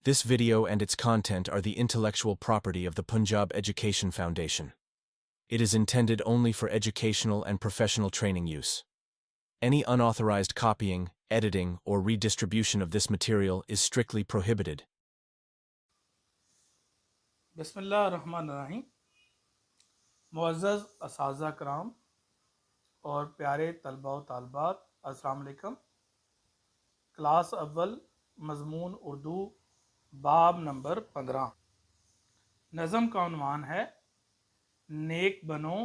This video and its content are the intellectual property of the Punjab Education Foundation. It is intended only for educational and professional training use. Any unauthorized copying, editing, or redistribution of this material is strictly prohibited. بسم اللہ الرحمن الرحیم. معزز اساتذہ کرام اور پیارے طلباء و طالبات، السلام علیکم. کلاس اول مضمون اردو باب نمبر 15. نظم کا عنوان ہے نیک بنو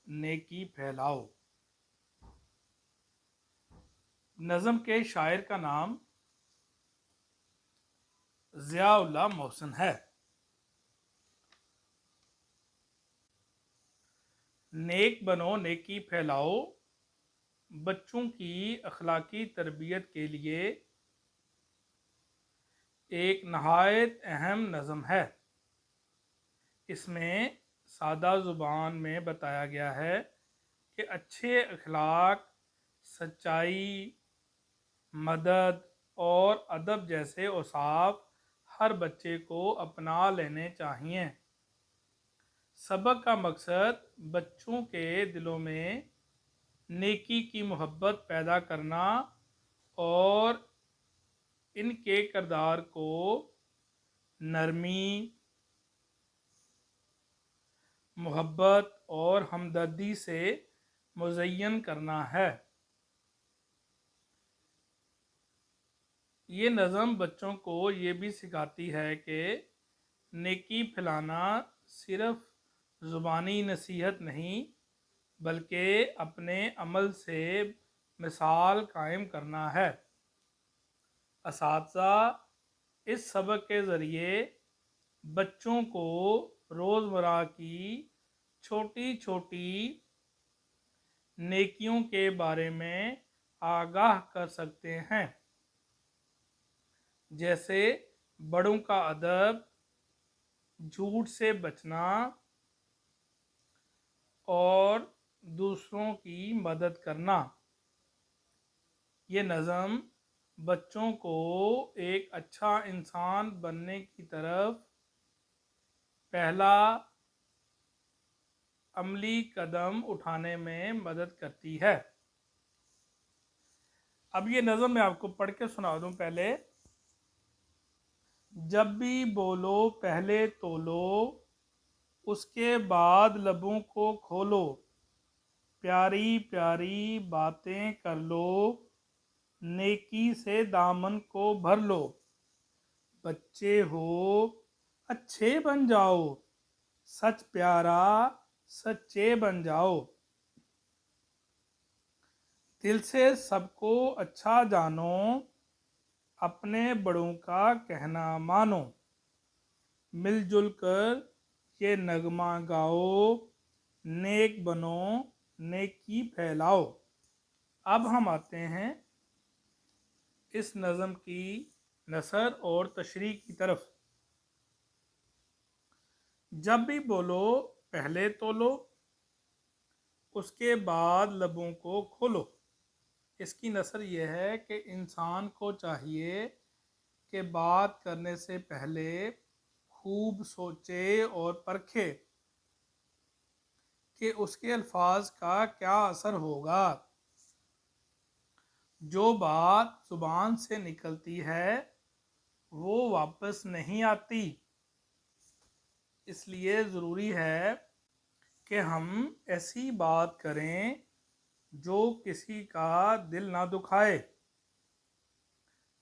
نیکی پھیلاؤ. نظم کے شاعر کا نام ضیاء اللہ محسن ہے. نیک بنو نیکی پھیلاؤ بچوں کی اخلاقی تربیت کے لیے ایک نہایت اہم نظم ہے. اس میں سادہ زبان میں بتایا گیا ہے کہ اچھے اخلاق، سچائی، مدد اور ادب جیسے اوصاف ہر بچے کو اپنا لینے چاہئیں. سبق کا مقصد بچوں کے دلوں میں نیکی کی محبت پیدا کرنا اور ان کے کردار کو نرمی، محبت اور ہمدردی سے مزین کرنا ہے. یہ نظم بچوں کو یہ بھی سکھاتی ہے کہ نیکی پھیلانا صرف زبانی نصیحت نہیں بلکہ اپنے عمل سے مثال قائم کرنا ہے. اساتذہ اس سبق کے ذریعے بچوں کو روزمرہ کی چھوٹی چھوٹی نیکیوں کے بارے میں آگاہ کر سکتے ہیں، جیسے بڑوں کا ادب، جھوٹ سے بچنا اور دوسروں کی مدد کرنا. یہ نظم بچوں کو ایک اچھا انسان بننے کی طرف پہلا عملی قدم اٹھانے میں مدد کرتی ہے. اب یہ نظم میں آپ کو پڑھ کے سنا دوں. پہلے جب بھی بولو پہلے تولو، اس کے بعد لبوں کو کھولو، پیاری پیاری باتیں کر لو، نیکی سے دامن کو بھر لو. بچے ہو اچھے بن جاؤ، سچ پیارا سچے بن جاؤ. دل سے سب کو اچھا جانو، اپنے بڑوں کا کہنا مانو. مل جل کر یہ نغمہ گاؤ، نیک بنو نیکی پھیلاؤ. اب ہم آتے ہیں اس نظم کی نثر اور تشریح کی طرف. جب بھی بولو پہلے تولو، اس کے بعد لبوں کو کھولو. اس کی نثر یہ ہے کہ انسان کو چاہیے کہ بات کرنے سے پہلے خوب سوچے اور پرکھے کہ اس کے الفاظ کا کیا اثر ہوگا. جو بات زبان سے نکلتی ہے وہ واپس نہیں آتی، اس لیے ضروری ہے کہ ہم ایسی بات کریں جو کسی کا دل نہ دکھائے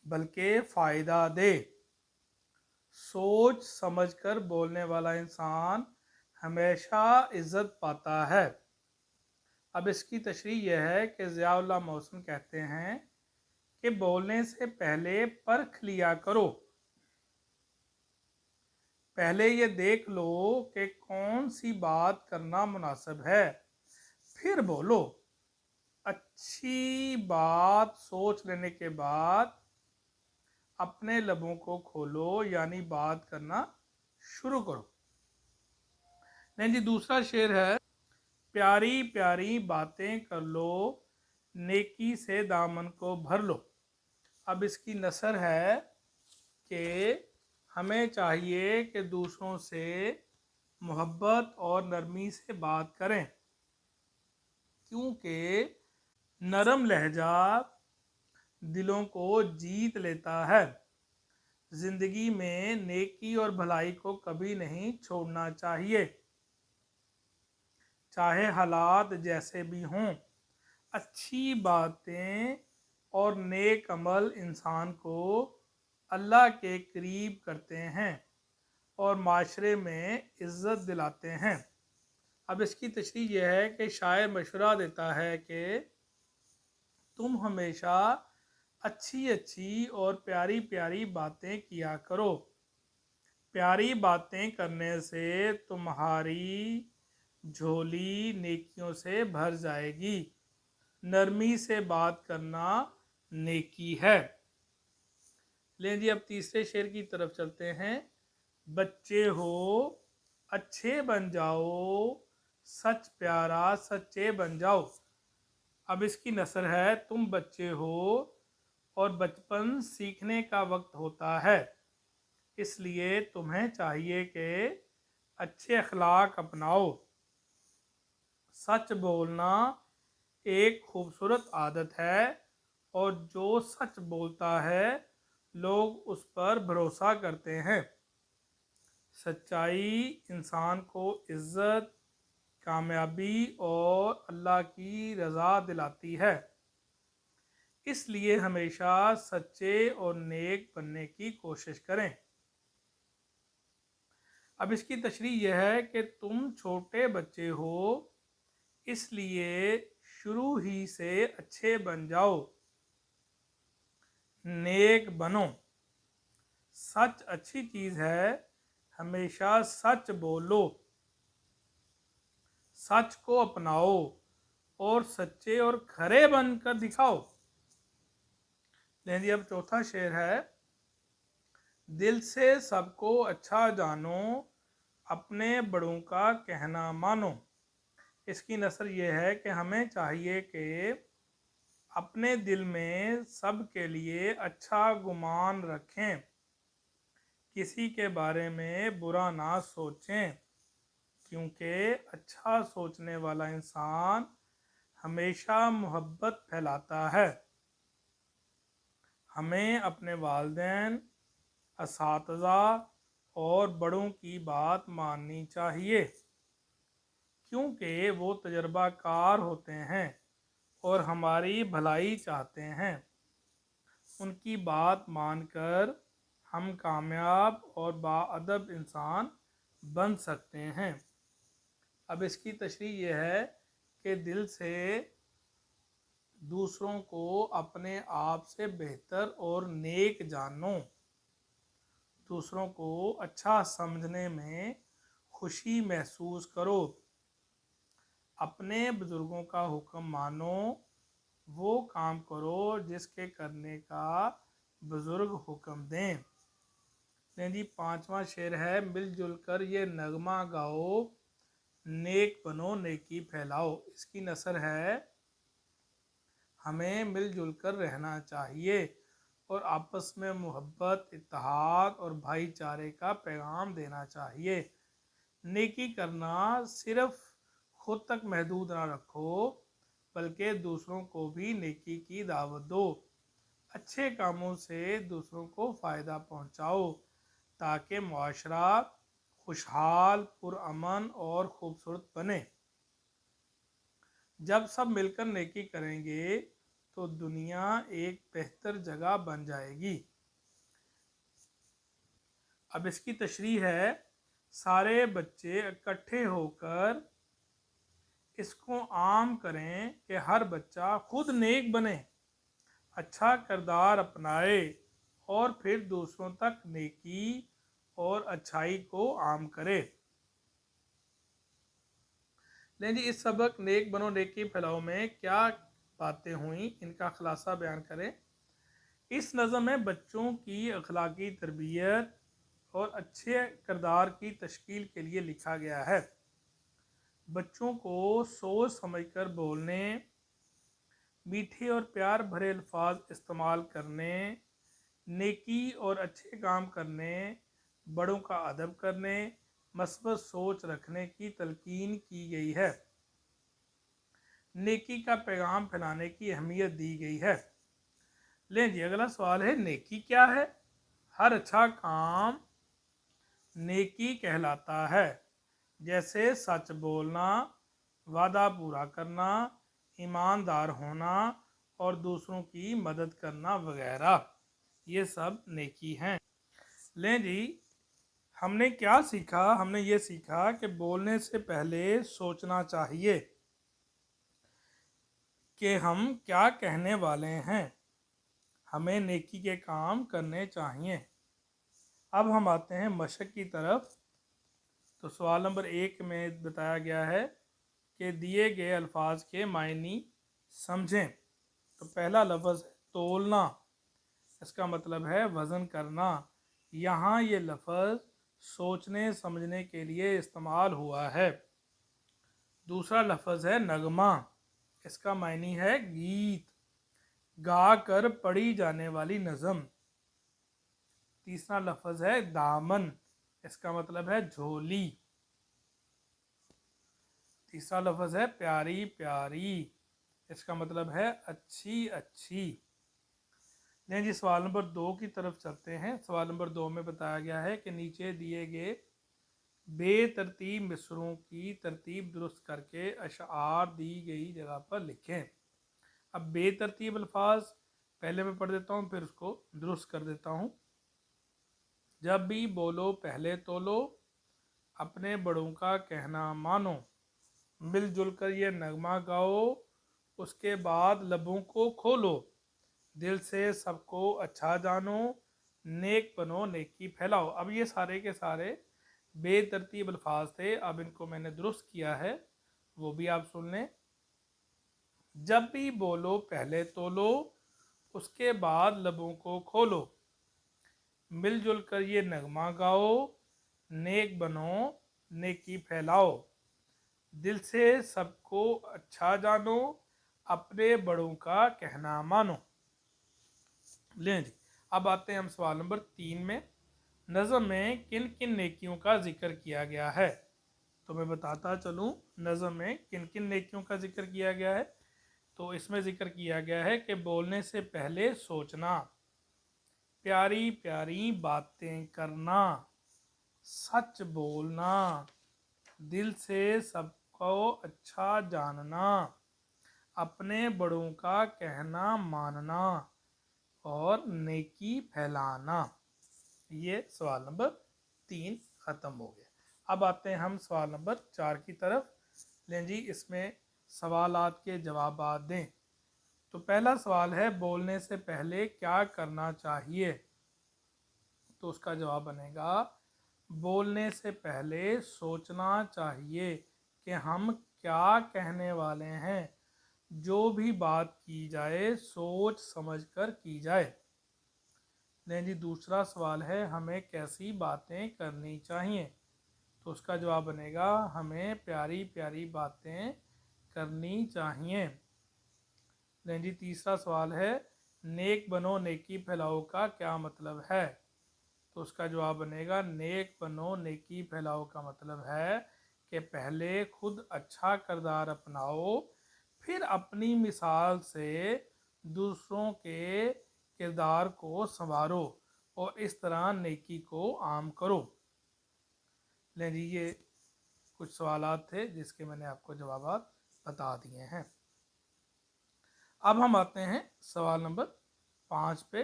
بلکہ فائدہ دے. سوچ سمجھ کر بولنے والا انسان ہمیشہ عزت پاتا ہے. اب اس کی تشریح یہ ہے کہ ضیاء اللہ محسن کہتے ہیں کہ بولنے سے پہلے پرکھ لیا کرو. پہلے یہ دیکھ لو کہ کون سی بات کرنا مناسب ہے، پھر بولو. اچھی بات سوچ لینے کے بعد اپنے لبوں کو کھولو، یعنی بات کرنا شروع کرو. نہیں جی، دوسرا شعر ہے پیاری پیاری باتیں کر لو، نیکی سے دامن کو بھر لو. اب اس کی نثر ہے کہ हमें चाहिए कि दूसरों से मोहब्बत और नरमी से बात करें, क्योंकि नरम लहजा दिलों को जीत लेता है। ज़िंदगी में नेकी और भलाई को कभी नहीं छोड़ना चाहिए, चाहे हालात जैसे भी हों। अच्छी बातें और नेक अमल इंसान को अल्लाह के करीब करते हैं और माशरे में इज़्ज़त दिलाते हैं। अब इसकी तशरीह यह है कि शायर मशवरा देता है कि तुम हमेशा अच्छी अच्छी और प्यारी प्यारी बातें किया करो। प्यारी बातें करने से तुम्हारी झोली नेकियों से भर जाएगी। नरमी से बात करना नेकी है। लें जी, अब तीसरे शेर की तरफ चलते हैं। बच्चे हो अच्छे बन जाओ, सच प्यारा सच्चे बन जाओ। अब इसकी नसर है, तुम बच्चे हो और बचपन सीखने का वक्त होता है, इसलिए तुम्हें चाहिए कि अच्छे अखलाक अपनाओ। सच बोलना एक खूबसूरत आदत है और जो सच बोलता है लोग उस पर भरोसा करते हैं। सच्चाई इंसान को इज़्ज़त, कामयाबी और अल्लाह की रज़ा दिलाती है, इसलिए हमेशा सच्चे और नेक बनने की कोशिश करें। अब इसकी तशरीह यह है कि तुम छोटे बच्चे हो, इसलिए शुरू ही से अच्छे बन जाओ, नेक बनो। सच अच्छी चीज़ है, हमेशा सच बोलो, सच को अपनाओ और सच्चे और खरे बनकर दिखाओ। लें जी, अब चौथा शेर है। दिल से सबको अच्छा जानो, अपने बड़ों का कहना मानो। इसकी नसर ये है कि हमें चाहिए कि अपने दिल में सब के लिए अच्छा गुमान रखें, किसी के बारे में बुरा ना सोचें, क्योंकि अच्छा सोचने वाला इंसान हमेशा मोहब्बत फैलाता है। हमें अपने वालिदैन, असातिज़ा और बड़ों की बात माननी चाहिए, क्योंकि वो तजर्बाकार होते हैं और हमारी भलाई चाहते हैं। उनकी बात मानकर हम कामयाब और बाअदब इंसान बन सकते हैं। अब इसकी तशरीह यह है कि दिल से दूसरों को अपने आप से बेहतर और नेक जानो। दूसरों को अच्छा समझने में खुशी महसूस करो। अपने बुज़ुर्गों का हुक्म मानो, वो काम करो जिसके करने का बुज़ुर्ग हुक्म दें। नहीं जी, पांचवा शेर है। मिलजुल कर ये नगमा गाओ, नेक बनो नेकी फैलाओ। इसकी नसर है, हमें मिलजुल कर रहना चाहिए और आपस में मोहब्बत, इत्तेहाद और भाईचारे का पैगाम देना चाहिए। नेकी करना सिर्फ खुद तक महदूद ना रखो, बल्कि दूसरों को भी नेकी की दावत दो। अच्छे कामों से दूसरों को फ़ायदा पहुंचाओ, ताकि मुआशरा खुशहाल, पुरअमन और ख़ूबसूरत बने। जब सब मिलकर नेकी करेंगे तो दुनिया एक बेहतर जगह बन जाएगी। अब इसकी तशरीह है। सारे बच्चे इकट्ठे होकर इसको आम करें कि हर बच्चा खुद नेक बने, अच्छा किरदार अपनाए और फिर दूसरों तक नेकी और अच्छाई को आम करे। लें जी, इस सबक नेक बनो नेकी फैलाओ में क्या बातें हुई, इनका खुलासा बयान करें। इस नज़म में बच्चों की अखलाकी तरबियत और अच्छे किरदार की तश्कील के लिए लिखा गया है। बच्चों को सोच समझकर बोलने, मीठे और प्यार भरे अल्फाज इस्तेमाल करने, नेकी और अच्छे काम करने बड़ों का अदब करने, मस्बत सोच रखने की तलकीन की गई है। नेकी का पैगाम फैलाने की अहमियत दी गई है। लें जी, अगला सवाल है नेकी क्या है? हर अच्छा काम नेकी कहलाता है, जैसे सच बोलना, वादा पूरा करना, ईमानदार होना और दूसरों की मदद करना वगैरह, ये सब नेकी हैं। लें जी, हमने क्या सीखा? हमने ये सीखा कि बोलने से पहले सोचना चाहिए कि हम क्या कहने वाले हैं। हमें नेकी के काम करने चाहिए। अब हम आते हैं मशक की तरफ। तो सवाल नंबर 1 में बताया गया है कि दिए गए अल्फाज के मायनी समझें। तो पहला लफ्ज़ है तोलना, इसका मतलब है वज़न करना। यहाँ ये लफ्ज़ सोचने समझने के लिए इस्तेमाल हुआ है। दूसरा लफ्ज़ है नगमा, इसका मायनी है गीत, गा कर पढ़ी जाने वाली नज़म। तीसरा लफ्ज़ है दामन, इसका मतलब है झोली। तीसरा लफ्ज़ है प्यारी प्यारी, इसका मतलब है अच्छी अच्छी। लें जी, सवाल नंबर 2 की तरफ चलते हैं। सवाल नंबर 2 में बताया गया है कि नीचे दिए गए बेतरतीब मिसरों की तरतीब दुरुस्त करके अशआर दी गई जगह पर लिखें। अब बेतरतीब अल्फाज पहले मैं पढ़ देता हूँ, फिर उसको दुरुस्त कर देता हूँ। जब भी बोलो पहले तोलो, अपने बड़ों का कहना मानो, मिलजुल कर ये नगमा गाओ, उसके बाद लबों को खोलो, दिल से सबको अच्छा जानो, नेक बनो नेकी फैलाओ। अब ये सारे के सारे बेतरतीब अल्फाज थे, अब इनको मैंने दुरुस्त किया है, वो भी आप सुन लें। जब भी बोलो पहले तोलो, उसके बाद लबों को खोलो, मिलजुल कर ये नगमा गाओ, नेक बनो नेकी फैलाओ, दिल से सबको अच्छा जानो, अपने बड़ों का कहना मानो। लें जी, अब आते हैं हम सवाल नंबर 3 में। नज़म में किन किन नेकियों का जिक्र किया गया है? तो मैं बताता चलूँ नज़म में किन किन नेकियों का जिक्र किया गया है। तो इसमें जिक्र किया गया है कि बोलने से पहले सोचना, प्यारी प्यारी बातें करना, सच बोलना, दिल से सबको अच्छा जानना, अपने बड़ों का कहना मानना और नेकी फैलाना। ये सवाल नंबर 3 ख़त्म हो गया। अब आते हैं हम सवाल नंबर 4 की तरफ। लें जी, इसमें सवालात के जवाब दें। तो पहला सवाल है बोलने से पहले क्या करना चाहिए? तो उसका जवाब बनेगा बोलने से पहले सोचना चाहिए कि हम क्या कहने वाले हैं। जो भी बात की जाए सोच समझ कर की जाए। नहीं जी, दूसरा सवाल है हमें कैसी बातें करनी चाहिए? तो उसका जवाब बनेगा हमें प्यारी प्यारी बातें करनी चाहिए। नहीं जी, तीसरा सवाल है नेक बनो नेकी फैलाओ का क्या मतलब है? तो उसका जवाब बनेगा नेक बनो नेकी फैलाओ का मतलब है कि पहले खुद अच्छा किरदार अपनाओ, फिर अपनी मिसाल से दूसरों के किरदार को संवारो और इस तरह नेकी को आम करो। लें जी, ये कुछ सवालात थे जिसके मैंने आपको जवाब बता दिए हैं। अब हम आते हैं सवाल नंबर 5 पे।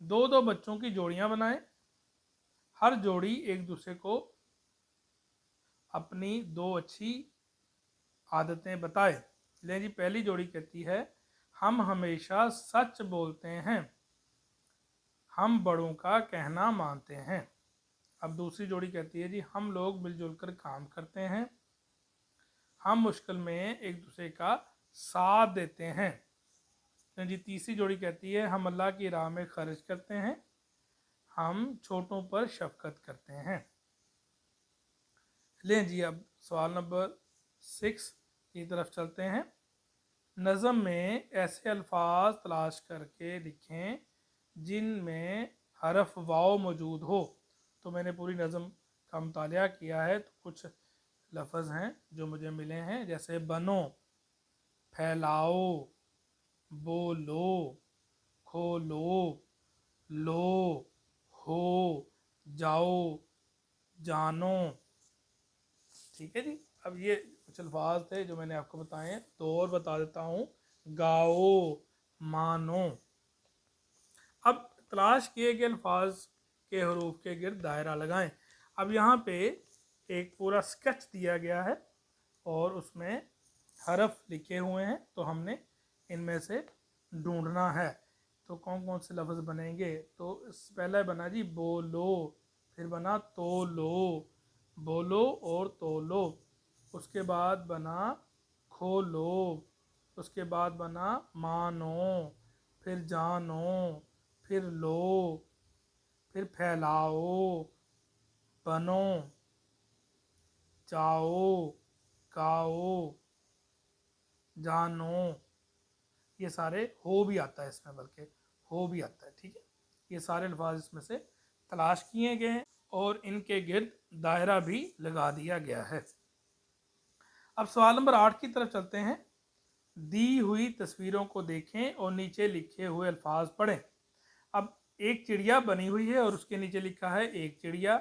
दो दो बच्चों की जोड़ियां बनाएं, हर जोड़ी एक दूसरे को अपनी दो अच्छी आदतें बताए। लें जी, पहली जोड़ी कहती है हम हमेशा सच बोलते हैं, हम बड़ों का कहना मानते हैं। अब दूसरी जोड़ी कहती है जी हम लोग मिलजुल कर काम करते हैं, हम मुश्किल में एक दूसरे का साथ देते हैं। लें जी, तीसरी जोड़ी कहती है हम अल्लाह की राह में खर्च करते हैं, हम छोटों पर शफकत करते हैं। लें जी, अब सवाल नंबर 6 की तरफ चलते हैं। नज़म में ऐसे अल्फाज तलाश करके लिखें जिनमें हरफ वाव मौजूद हो तो मैंने पूरी नज़म का मुतालिया किया है, तो कुछ लफ्ज़ हैं जो मुझे मिले हैं, जैसे बनो, फैलाओ, बोलो, खोलो, लो, हो, जाओ, जानो। ठीक है जी। अब ये कुछ अल्फाज थे जो मैंने आपको बताए हैं, तो और बता देता हूँ। गाओ, मानो। अब तलाश किए गए अल्फाज के हरूफ के गिर्द दायरा लगाएं। अब यहाँ पे एक पूरा स्केच दिया गया है और उसमें हरफ लिखे हुए हैं, तो हमने इनमें से ढूंढना है। तो कौन कौन से लफ्ज़ बनेंगे? तो पहला बना जी बोलो, फिर बना तोलो, बोलो और तोलो। उसके बाद बना खोलो, उसके बाद बना मानो, फिर जानो, फिर लो, फिर फैलाओ, बनो, जाओ, गाओ, जानो। ये सारे हो भी आता है इसमें, बल्कि हो भी आता है। ठीक है, ये सारे अल्फाज इसमें से तलाश किए गए हैं और इनके गिर्द दायरा भी लगा दिया गया है। अब सवाल नंबर 8 की तरफ चलते हैं। दी हुई तस्वीरों को देखें और नीचे लिखे हुए अल्फाज पढ़ें। अब एक चिड़िया बनी हुई है और उसके नीचे लिखा है एक चिड़िया।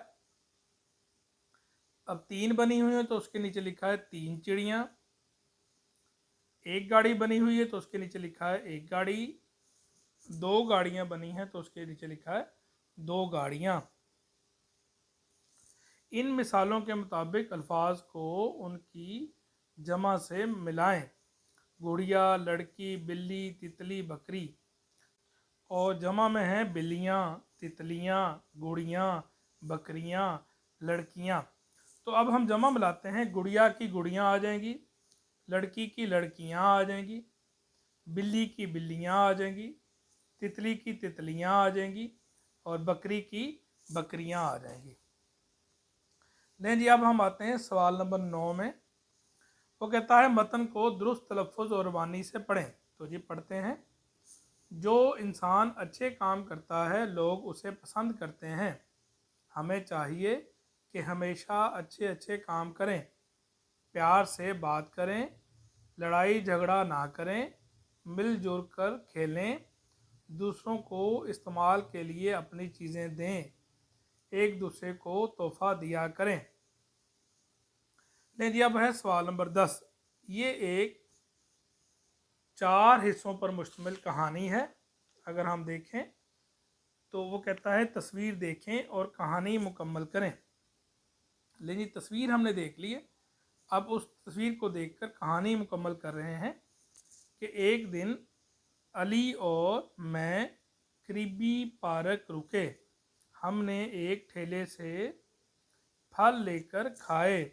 अब 3 बनी हुई है तो उसके नीचे लिखा है 3 चिड़िया। एक गाड़ी बनी हुई है तो उसके नीचे लिखा है एक गाड़ी। 2 गाड़ियां बनी हैं तो उसके नीचे लिखा है 2 गाड़ियां। इन मिसालों के मुताबिक अल्फाज को उनकी जमा से मिलाएं। गुड़िया, लड़की, बिल्ली, तितली, बकरी। और जमा में है बिल्लियाँ, तितलियाँ, गुड़ियाँ, बकरियाँ, लड़कियाँ। तो अब हम जमा मिलाते हैं। गुड़िया की गुड़ियाँ आ जाएंगी, लड़की की लड़कियाँ आ जाएंगी, बिल्ली की बिल्लियाँ आ जाएंगी, तितली की तितलियाँ आ जाएंगी और बकरी की बकरियाँ आ जाएंगी। नहीं जी, अब हम आते हैं सवाल नंबर 9 में। वो कहता है मतन को दुरुस्त तलफ़ुज़ और रवानी से पढ़ें। तो जी पढ़ते हैं। जो इंसान अच्छे काम करता है लोग उसे पसंद करते हैं। हमें चाहिए कि हमेशा अच्छे अच्छे काम करें, प्यार से बात करें, लड़ाई झगड़ा ना करें, मिलजुल कर खेलें, दूसरों को इस्तेमाल के लिए अपनी चीज़ें दें, एक दूसरे को तोहफ़ा दिया करें। नहीं जी, अब है सवाल नंबर 10। ये एक 4 हिस्सों पर मुश्तमिल कहानी है। अगर हम देखें तो वो कहता है तस्वीर देखें और कहानी मुकम्मल करें। लेकिन तस्वीर हमने देख ली है, अब उस तस्वीर को देखकर कहानी मुकम्मल कर रहे हैं कि एक दिन अली और मैं करीबी पार्क रुके। हमने एक ठेले से फल लेकर खाए।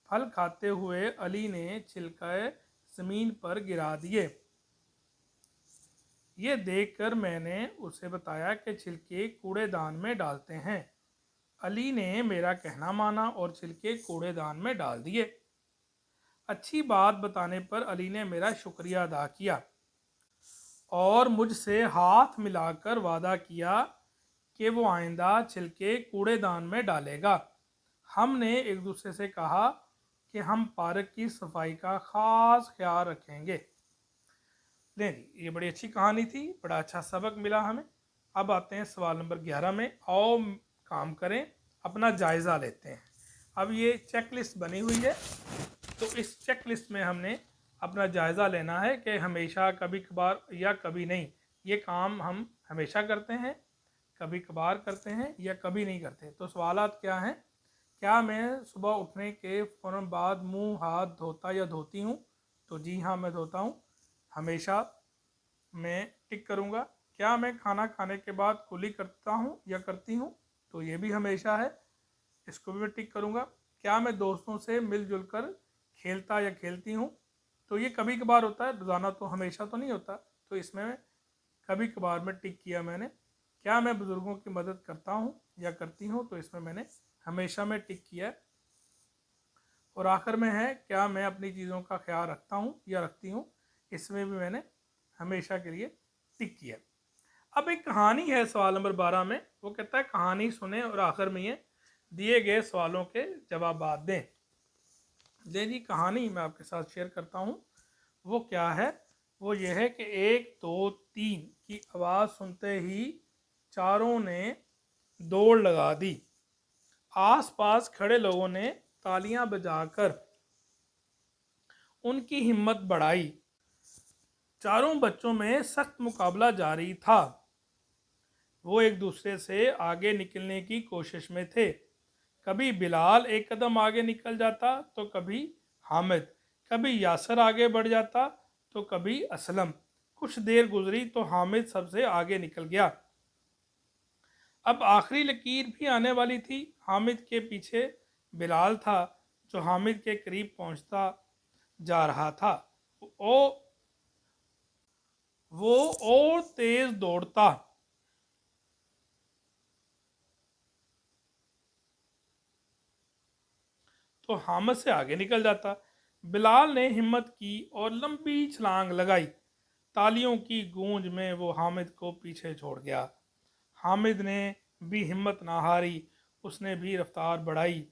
फल खाते हुए अली ने छिलके ज़मीन पर गिरा दिए। ये देखकर मैंने उसे बताया कि छिलके कूड़ेदान में डालते हैं। अली ने मेरा कहना माना और छिलके कूड़ेदान में डाल दिए। अच्छी बात बताने पर अली ने मेरा शुक्रिया अदा किया और मुझसे हाथ मिलाकर वादा किया कि वो आइंदा छिलके कूड़ेदान में डालेगा। हमने एक दूसरे से कहा कि हम पार्क की सफाई का ख़ास ख्याल रखेंगे। नहीं जी, ये बड़ी अच्छी कहानी थी, बड़ा अच्छा सबक मिला हमें। अब आते हैं सवाल नंबर 11 में। आओ काम करें, अपना जायज़ा लेते हैं। अब ये चेक लिस्ट बनी हुई है, तो इस चेक लिस्ट में हमने अपना जायज़ा लेना है कि हमेशा, कभी कभार या कभी नहीं, ये काम हम हमेशा करते हैं, कभी कभार करते हैं या कभी नहीं करते। तो सवालात क्या हैं? क्या मैं सुबह उठने के फ़ौरन बाद मुंह हाथ धोता या धोती हूँ? तो जी हाँ, मैं धोता हूँ, हमेशा मैं टिक करूँगा। क्या मैं खाना खाने के बाद कुली करता हूँ या करती हूँ? तो ये भी हमेशा है, इसको भी मैं टिक करूँगा। क्या मैं दोस्तों से मिलजुल कर खेलता या खेलती हूँ? तो ये कभी कभार होता है, रोज़ाना तो हमेशा तो नहीं होता, तो इसमें कभी कभार में टिक किया मैंने। क्या मैं बुज़ुर्गों की मदद करता हूँ या करती हूँ? तो इसमें मैंने हमेशा में टिक किया। और आखिर में है, क्या मैं अपनी चीज़ों का ख्याल रखता हूँ या रखती हूँ? इसमें भी मैंने हमेशा के लिए टिक किया। अब एक कहानी है सवाल नंबर 12 में, वो कहता है कहानी सुने और आखिर में ये दिए गए सवालों के जवाब दें। ले जी, कहानी मैं आपके साथ शेयर करता हूँ। वो क्या है? वो ये है कि 1 2 3 की आवाज़ सुनते ही चारों ने दौड़ लगा दी। आसपास खड़े लोगों ने तालियां बजाकर उनकी हिम्मत बढ़ाई। चारों बच्चों में सख्त मुकाबला जारी था। वो एक दूसरे से आगे निकलने की कोशिश में थे। कभी बिलाल एक कदम आगे निकल जाता तो कभी हामिद, कभी यासर आगे बढ़ जाता तो कभी असलम। कुछ देर गुजरी तो हामिद सबसे आगे निकल गया। अब आखिरी लकीर भी आने वाली थी। हामिद के पीछे बिलाल था, जो हामिद के करीब पहुंचता जा रहा था। ओ वो और तेज दौड़ता, तो हामिद से आगे निकल जाता। बिलाल ने हिम्मत की और लंबी छलांग लगाई। तालियों की गूंज में वो हामिद को पीछे छोड़ गया। हामिद ने भी हिम्मत ना हारी, उसने भी रफ्तार बढ़ाई।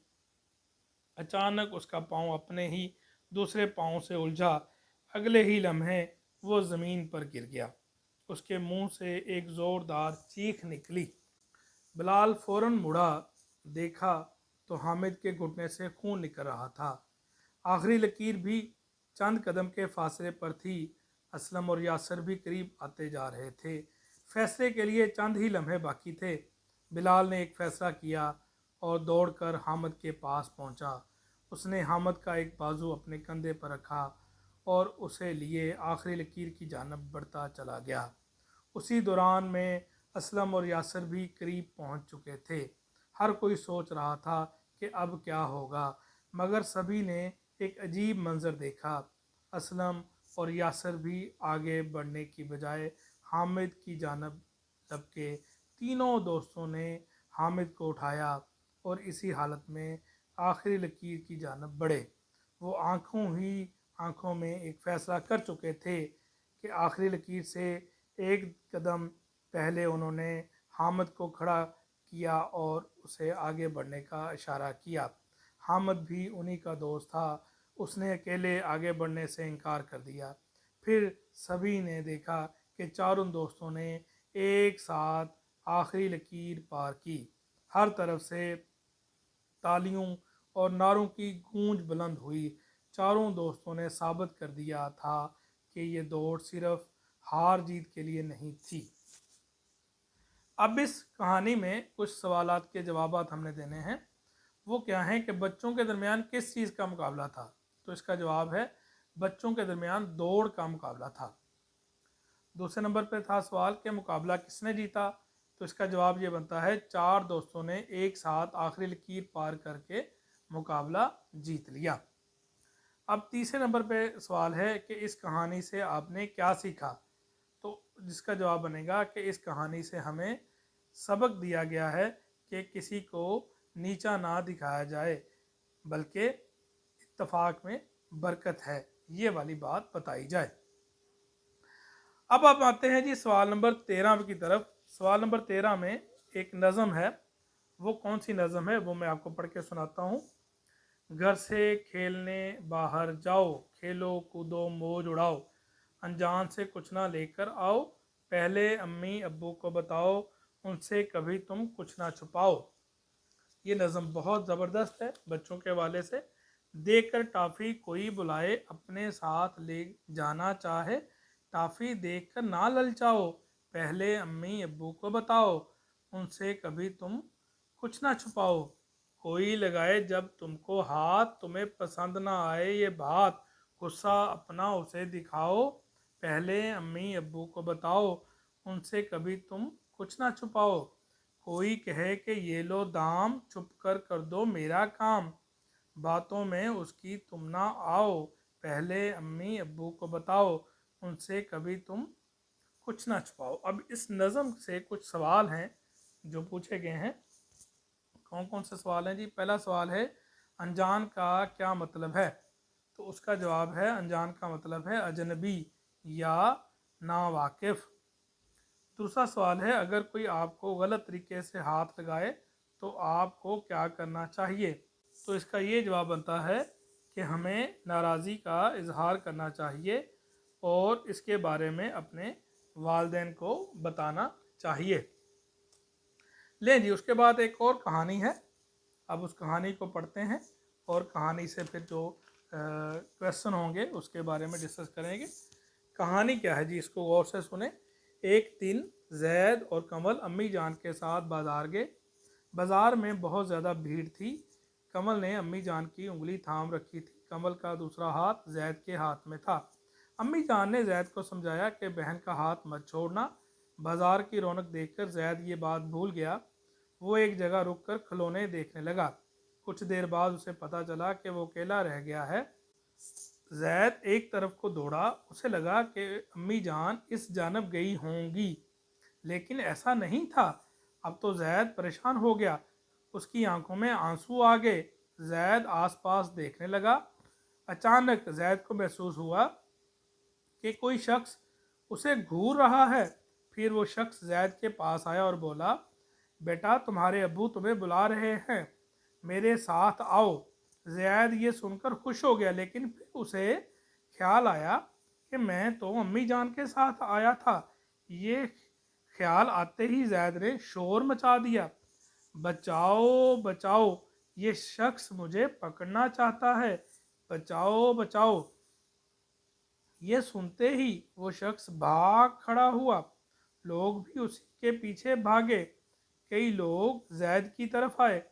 अचानक उसका पांव अपने ही दूसरे पांव से उलझा। अगले ही लम्हे वो ज़मीन पर गिर गया। उसके मुंह से एक ज़ोरदार चीख निकली। बिलाल फौरन मुड़ा, देखा तो हामिद के घुटने से खून निकल रहा था। आखिरी लकीर भी चंद कदम के फासले पर थी। असलम और यासर भी करीब आते जा रहे थे। फैसले के लिए चंद ही लम्हे बाकी थे। बिलाल ने एक फ़ैसला किया और दौड़कर हामिद के पास पहुंचा। उसने हामिद का एक बाजू अपने कंधे पर रखा और उसे लिए आखिरी लकीर की जानब बढ़ता चला गया। उसी दौरान में असलम और यासर भी करीब पहुंच चुके थे। हर कोई सोच रहा था कि अब क्या होगा, मगर सभी ने एक अजीब मंजर देखा। असलम और यासर भी आगे बढ़ने की बजाय हामिद की जानब लपके। तीनों दोस्तों ने हामिद को उठाया और इसी हालत में आखिरी लकीर की जानब बढ़े। वो आंखों में एक फ़ैसला कर चुके थे कि आखिरी लकीर से एक कदम पहले उन्होंने हामिद को खड़ा किया और उसे आगे बढ़ने का इशारा किया। हामिद भी उन्हीं का दोस्त था, उसने अकेले आगे बढ़ने से इनकार कर दिया। फिर सभी ने देखा कि चारों दोस्तों ने एक साथ आखिरी लकीर पार की। हर तरफ से तालियों और नारों की गूंज बुलंद हुई। चारों दोस्तों ने साबित कर दिया था कि ये दौड़ सिर्फ हार जीत के लिए नहीं थी। अब इस कहानी में कुछ सवालात के जवाब हमने देने हैं। वो क्या हैं कि बच्चों के दरमियान किस चीज़ का मुकाबला था? तो इसका जवाब है बच्चों के दरमियान दौड़ का मुकाबला था। दूसरे नंबर पर था सवाल कि मुकाबला किसने जीता? तो इसका जवाब ये बनता है चार दोस्तों ने एक साथ आखिरी लकीर पार करके मुकाबला जीत लिया। अब तीसरे नंबर पे सवाल है कि इस कहानी से आपने क्या सीखा? तो जिसका जवाब बनेगा कि इस कहानी से हमें सबक दिया गया है कि किसी को नीचा ना दिखाया जाए, बल्कि इत्तेफाक में बरकत है, ये वाली बात बताई जाए। अब आप आते हैं जी सवाल नंबर 13 की तरफ। सवाल नंबर 13 में एक नज़म है। वो कौन सी नज़म है वो मैं आपको पढ़ के सुनाता हूँ। घर से खेलने बाहर जाओ, खेलो कूदो मौज उड़ाओ, अनजान से कुछ ना लेकर आओ, पहले अम्मी अब्बू को बताओ, उनसे कभी तुम कुछ ना छुपाओ। ये नज़म बहुत ज़बरदस्त है बच्चों के हवाले से। देखकर टाफ़ी कोई बुलाए, अपने साथ ले जाना चाहे, टाफ़ी देखकर ना ललचाओ, पहले अम्मी अब्बू को बताओ, उनसे कभी तुम कुछ ना छुपाओ। कोई लगाए जब तुमको हाथ, तुम्हें पसंद ना आए ये बात, गुस्सा अपना उसे दिखाओ, पहले अम्मी अब्बू को बताओ, उनसे कभी तुम कुछ ना छुपाओ। कोई कहे कि ये लो दाम, छुप कर दो मेरा काम, बातों में उसकी तुम ना आओ, पहले अम्मी अब्बू को बताओ, उनसे कभी तुम कुछ ना छुपाओ। अब इस नज़म से कुछ सवाल हैं जो पूछे गए हैं। कौन कौन से सवाल हैं जी? पहला सवाल है अनजान का क्या मतलब है? तो उसका जवाब है अनजान का मतलब है अजनबी या नावाकिफ। दूसरा सवाल है, अगर कोई आपको गलत तरीके से हाथ लगाए तो आपको क्या करना चाहिए? तो इसका ये जवाब बनता है कि हमें नाराज़ी का इजहार करना चाहिए और इसके बारे में अपने वालिदैन को बताना चाहिए। लें जी, उसके बाद एक और कहानी है। अब उस कहानी को पढ़ते हैं और कहानी से फिर जो क्वेश्चन होंगे उसके बारे में डिस्कस करेंगे। कहानी क्या है जी, इसको गौर से सुने। एक दिन जैद और कमल अम्मी जान के साथ बाज़ार गए। बाज़ार में बहुत ज़्यादा भीड़ थी। कमल ने अम्मी जान की उंगली थाम रखी थी। कमल का दूसरा हाथ जैद के हाथ में था। अम्मी जान ने जैद को समझाया कि बहन का हाथ मत छोड़ना। बाज़ार की रौनक देखकर जैद ये बात भूल गया। वो एक जगह रुक कर खिलौने देखने लगा। कुछ देर बाद उसे पता चला कि वो अकेला रह गया है। जैद एक तरफ को दौड़ा। उसे लगा कि अम्मी जान इस जानब गई होंगी, लेकिन ऐसा नहीं था। अब तो जैद परेशान हो गया। उसकी आंखों में आंसू आ गए। जैद आसपास देखने लगा। अचानक जैद को महसूस हुआ कि कोई शख्स उसे घूर रहा है। फिर वो शख्स जैद के पास आया और बोला, बेटा तुम्हारे अब्बू तुम्हें बुला रहे हैं, मेरे साथ आओ। जैद ये सुनकर खुश हो गया, लेकिन फिर उसे ख्याल आया कि मैं तो अम्मी जान के साथ आया था। ये ख्याल आते ही जैद ने शोर मचा दिया, बचाओ बचाओ, ये शख्स मुझे पकड़ना चाहता है, बचाओ बचाओ। ये सुनते ही वो शख्स भाग खड़ा हुआ। लोग भी उसी के पीछे भागे। कई लोग जैद की तरफ आए।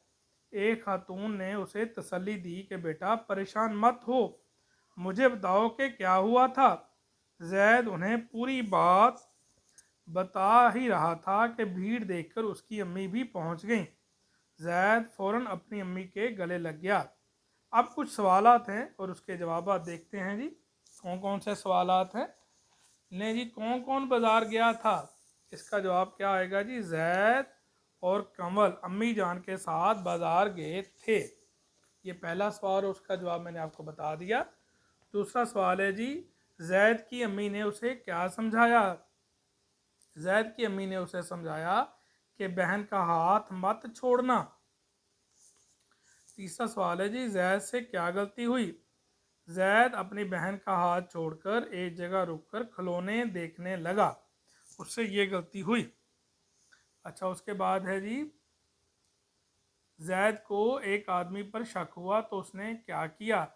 एक खातून ने उसे तसल्ली दी कि बेटा परेशान मत हो, मुझे बताओ कि क्या हुआ था। जैद उन्हें पूरी बात बता ही रहा था कि भीड़ देखकर उसकी अम्मी भी पहुंच गईं। जैद फ़ौरन अपनी अम्मी के गले लग गया। अब कुछ सवालात हैं और उसके जवाब देखते हैं जी। कौन कौन से सवालात हैं? लें जी, कौन कौन बाज़ार गया था? इसका जवाब क्या आएगा जी? जैद और कमल अम्मी जान के साथ बाज़ार गए थे। ये पहला सवाल और उसका जवाब मैंने आपको बता दिया। दूसरा सवाल है जी, जैद की अम्मी ने उसे क्या समझाया? जैद की अम्मी ने उसे समझाया कि बहन का हाथ मत छोड़ना। तीसरा सवाल है जी, जैद से क्या गलती हुई? जैद अपनी बहन का हाथ छोड़कर एक जगह रुककर खिलौने देखने लगा, उससे ये गलती हुई। अच्छा, उसके बाद है जी, जैद को एक आदमी पर शक हुआ तो उसने क्या किया?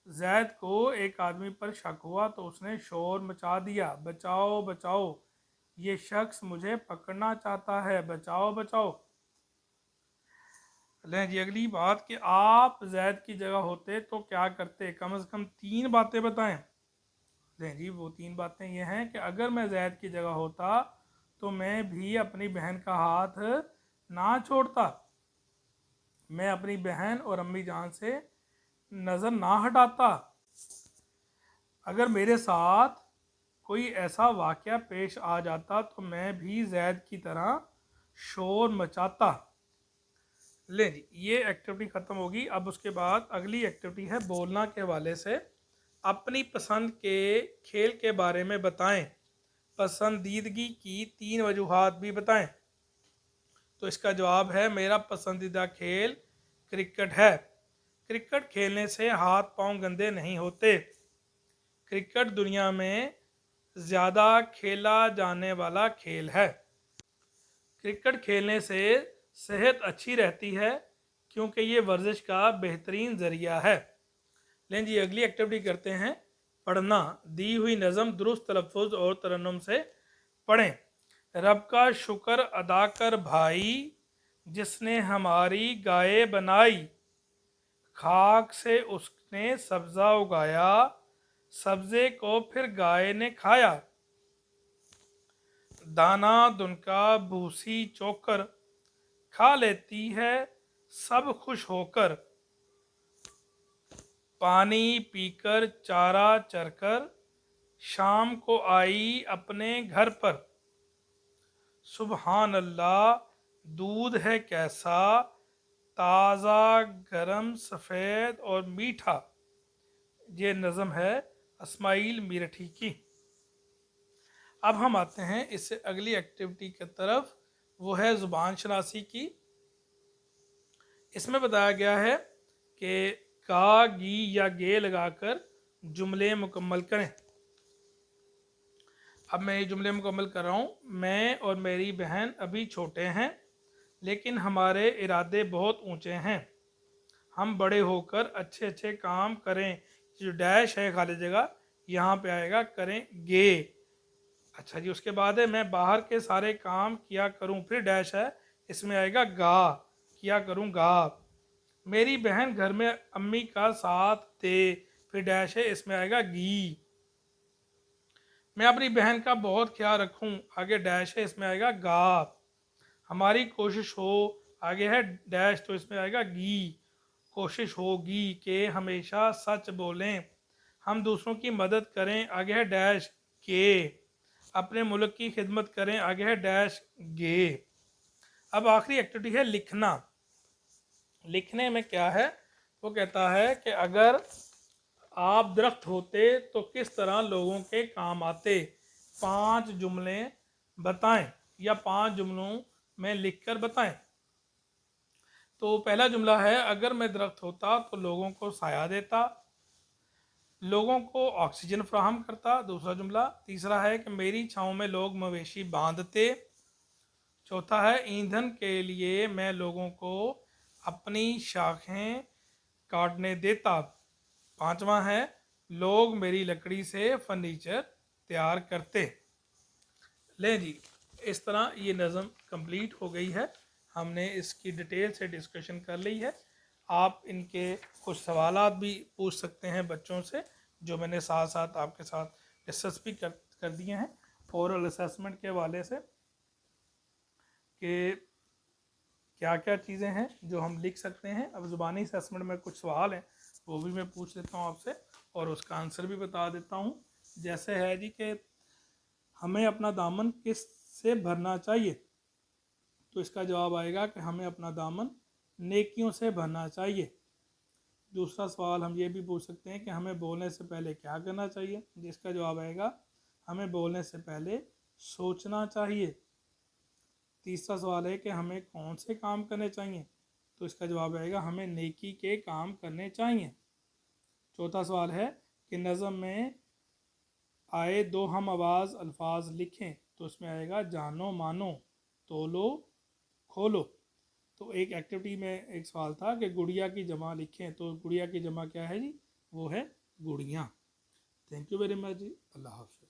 जैद को एक आदमी पर शक हुआ तो उसने शोर मचा दिया, बचाओ बचाओ, ये शख्स मुझे पकड़ना चाहता है, बचाओ बचाओ। लें जी, अगली बात कि आप जैद की जगह होते तो क्या करते? कम से कम 3 बातें बताएं। लें जी, वो 3 बातें ये हैं कि अगर मैं जैद की जगह होता तो मैं भी अपनी बहन का हाथ ना छोड़ता। मैं अपनी बहन और अम्मी जान से नज़र ना हटाता। अगर मेरे साथ कोई ऐसा वाक़या पेश आ जाता तो मैं भी जैद की तरह शोर मचाता। ले जी, ये एक्टिविटी ख़त्म होगी। अब उसके बाद अगली एक्टिविटी है बोलना के हवाले से। अपनी पसंद के खेल के बारे में बताएं। पसंदीदगी की 3 वजूहात भी बताएं। तो इसका जवाब है, मेरा पसंदीदा खेल क्रिकेट है। क्रिकेट खेलने से हाथ पांव गंदे नहीं होते। क्रिकेट दुनिया में ज़्यादा खेला जाने वाला खेल है। क्रिकेट खेलने से सेहत अच्छी रहती है क्योंकि ये वर्जिश का बेहतरीन ज़रिया है। लें जी, अगली एक्टिविटी करते हैं पढ़ना। दी हुई नज़म दुरुस्त तलफ़ुज़ और तरन्नुम से पढ़ें। रब का शुक्र अदा कर भाई, जिसने हमारी गाय बनाई। खाक से उसने सब्ज़ा उगाया, सब्ज़े को फिर गाय ने खाया। दाना दुनका भूसी चोकर, खा लेती है सब खुश होकर। पानी पीकर चारा चरकर, शाम को आई अपने घर पर। सुबहान अल्लाह, दूध है कैसा, ताज़ा गरम सफ़ेद और मीठा। ये नज़म है इस्माइल मीरठी की। اب हम आते हैं इससे अगली एक्टिविटी की तरफ, वो है ज़ुबान शनासी की। इसमें बताया गया है कि का, गी या गे लगाकर जुमले मुकम्मल करें। अब मैं ये जुमले मुकम्मल कर रहा हूँ। मैं और मेरी बहन अभी छोटे हैं, लेकिन हमारे इरादे बहुत ऊंचे हैं। हम बड़े होकर अच्छे अच्छे काम करें। जो डैश है खाली जगह, यहाँ पे आएगा करेंगे। अच्छा जी, उसके बाद है मैं बाहर के सारे काम किया करूँ, फिर डैश है, इसमें आएगा गा, किया करूँगा। मेरी बहन घर में अम्मी का साथ दे, फिर डैश है, इसमें आएगा गी। मैं अपनी बहन का बहुत ख्याल रखूं, आगे डैश है, इसमें आएगा गा। हमारी कोशिश हो, आगे है डैश, तो इसमें आएगा गी। कोशिश होगी कि हमेशा सच बोलें। हम दूसरों की मदद करें, आगे है डैश के। अपने मुल्क की खिदमत करें, आगे है डैश गे। अब आखिरी एक्टिविटी है लिखना। लिखने में क्या है, वो कहता है कि अगर आप दरख्त होते तो किस तरह लोगों के काम आते। 5 जुमले बताएं या 5 जुमलों में लिखकर बताएं। तो पहला जुमला है, अगर मैं दरख्त होता तो लोगों को साया देता, लोगों को ऑक्सीजन फराहम करता। दूसरा जुमला। तीसरा है कि मेरी छाँव में लोग मवेशी बांधते। चौथा है, ईंधन के लिए मैं लोगों को अपनी शाखें काटने देता। पांचवा है, लोग मेरी लकड़ी से फर्नीचर तैयार करते। ले जी, इस तरह ये नज़म कंप्लीट हो गई है। हमने इसकी डिटेल से डिस्कशन कर ली है। आप इनके कुछ सवालात भी पूछ सकते हैं बच्चों से, जो मैंने साथ साथ आपके साथ डिस्कस भी कर दिए हैं ओरल असेसमेंट के हवाले से, कि क्या क्या चीज़ें हैं जो हम लिख सकते हैं। अब ज़ुबानी असेसमेंट में कुछ सवाल हैं, वो भी मैं पूछ लेता हूँ आपसे और उसका आंसर भी बता देता हूँ। जैसे है जी कि हमें अपना दामन किस से भरना चाहिए, तो इसका जवाब आएगा कि हमें अपना दामन नेकियों से भरना चाहिए। दूसरा सवाल हम ये भी पूछ सकते हैं कि हमें बोलने से पहले क्या करना चाहिए, जिसका जवाब आएगा हमें बोलने से पहले सोचना चाहिए। तीसरा सवाल है कि हमें कौन से काम करने चाहिए, तो इसका जवाब आएगा हमें नेकी के काम करने चाहिए। चौथा सवाल है कि नज़म में आए दो हम आवाज़ अल्फाज लिखें, तो इसमें आएगा जानो मानो, तोलो खोलो। तो एक एक्टिविटी में एक सवाल था कि गुड़िया की जमा लिखें, तो गुड़िया की जमा क्या है जी, वो है गुड़ियाँ। थैंक यू वेरी मच जी, अल्लाह हाफ़िज़।